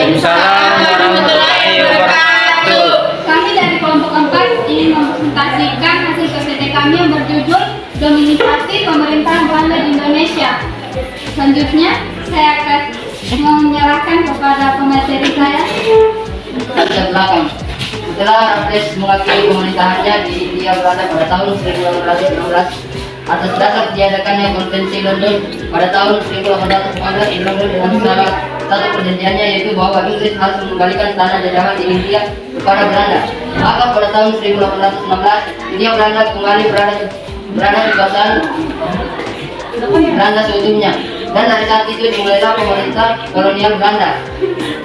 Waalaikumsalam warahmatullahi wabarakatuh. Kami dari kelompok 4 ingin mempresentasikan hasil PPT kami yang berjudul Dominisasi Pemerintahan Belanda di Indonesia. Selanjutnya, saya akan menyerahkan kepada pemateri saya. Latar belakang. Setelah Raffles mengakui pemerintahannya di India Belanda pada tahun 1816 atas dasar diadakannya konvensi London pada tahun 1815 di London dengan salah satu perjanjiannya yaitu bahwa Inggris harus mengembalikan tanah jajahan di India kepada Belanda. Maka pada tahun 1816 India Belanda kembali berada di kawasan Belanda seutuhnya. Dan dari saat itu dimulailah pemerintah kolonial Belanda.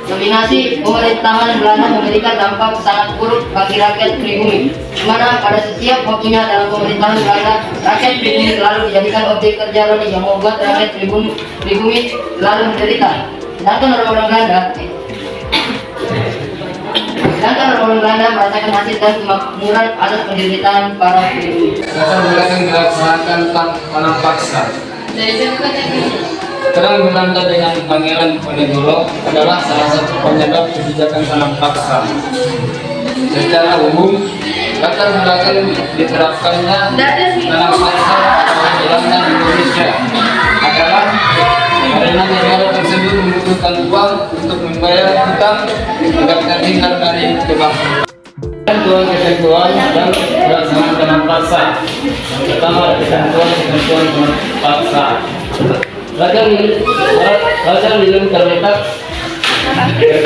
Dominasi pemerintahan Belanda memberikan dampak sangat buruk bagi rakyat pribumi, di mana pada setiap waktunya dalam pemerintahan Belanda, rakyat pribumi selalu dijadikan objek kerja rodi yang membuat rakyat pribumi selalu menderita. Sedangkan orang-orang Belanda merasakan hasil dan kemakmuran atas penderitaan para pribumi. Latar belakang dilaksanakan tanam paksa. Perang Belanda dengan Pangeran Diponegoro adalah salah satu penyebab kebijakan tanam paksa. Secara umum, latar belakang diterapkannya tanam paksa oleh Belanda di Indonesia adalah karena negara tersebut membutuhkan uang untuk membayar hutang agar terhindar dari kebangkrutan. Ketentuan dan pelaksanaan tanam paksa. Yang pertama, ketentuan tanam paksa. Latar belakang terletak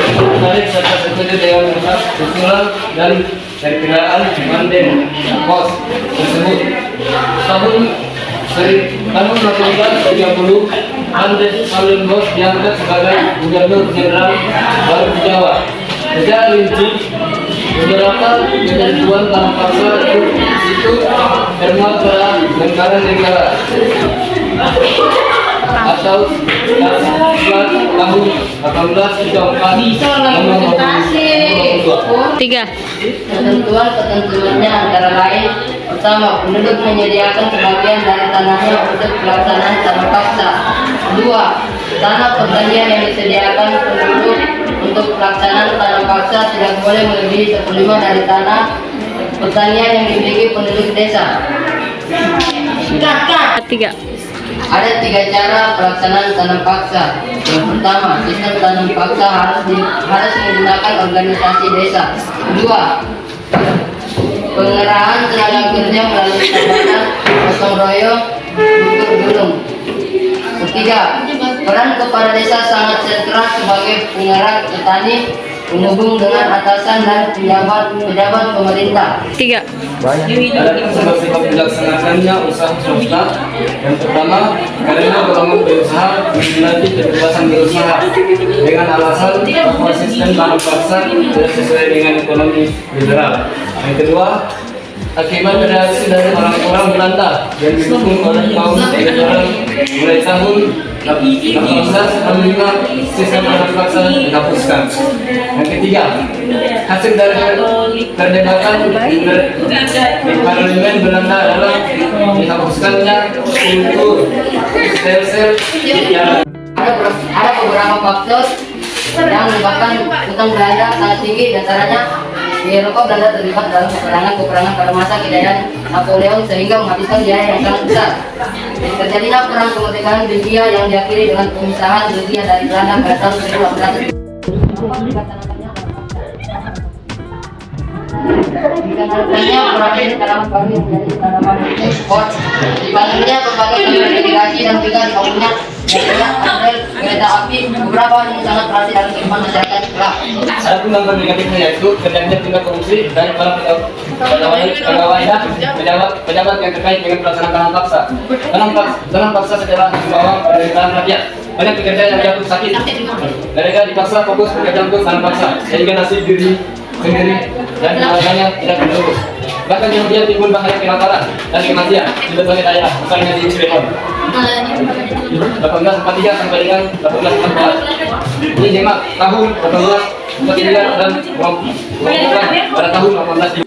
menarik serta sesuai dengan letak susunan dan perkiraan manden pos tersebut. Tahun 1830 Manden Bos diangkat sebagai Gubernur Jenderal baru di Jawa. Secara rinci beberapa ketentuan tanam paksa itu termuat pada negara-negara atau tahun 1834 nomor 3. Ketentuannya antara lain: pertama, penduduk menyediakan sebagian dari tanahnya untuk pelaksanaan tanam paksa. 2. Tanah pertanian yang disediakan penduduk untuk pelaksanaan tanam paksa tidak boleh melebihi 1/5 dari tanah pertanian yang dimiliki penduduk desa. 3. Ada 3 cara pelaksanaan tanam paksa. Yang pertama, sistem tanam paksa harus menggunakan organisasi desa. 2. Pengerahan tenaga kerja melalui jabatan gotong royong gugur gunung. 3. Peran kepala desa sangat sentral sebagai penggerak petani, penghubung dengan atasan dan pejabat pemerintah. 3. Ada sebab-sebab dilaksanakannya usaha swasta. Yang pertama, karena golongan berusaha memiliki kebebasan berusaha dengan alasan bahwa sistem tanam paksa tidak sesuai dengan ekonomi liberal. Yang kedua, akibat reaksi dari orang-orang Belanda yang didukung oleh kaum liberal mulai tahun 1865 sistem tanam paksa dihapuskan. Yang ketiga, hasil dari perdebatan di parlemen Belanda adalah dihapuskannya kultur sel-sel yang Ada beberapa faktor yang menyebabkan utang Belanda sangat tinggi, diantaranya di Eropa Belanda terlibat dalam peperangan pada masa kejayaan Napoleon sehingga menghabiskan biaya yang sangat besar. Terjadilah perang kemerdekaan Belgia yang diakhiri dengan pemisahan Belgia dari Belanda pada tahun 1800. Dikenalkannya protein tanaman baru yang menjadi tanaman ekspor. Dibangunnya berbagai irigasi dan juga dibangunnya rel kereta api. Beberapa hal yang sangat berarti dalam kehidupan masyarakat setelah. Adapun dampak negatifnya yaitu terjadinya tingkat korupsi dari para pejabat yang terkait dengan pelaksanaan tanam paksa. Tanam paksa secara membawa penderitaan rakyat. Banyak pekerja yang jatuh sakit. Mereka dipaksa fokus bekerja untuk tanam paksa sehingga nasib diri sendiri dan keluarganya tidak terurus. Bahkan kemudian timbul bahaya kelaparan dan kematian di berbagai daerah, misalnya di Cirebon. 1843 sampai dengan 1844. Ini Demak tahun 1843 dan pada tahun 18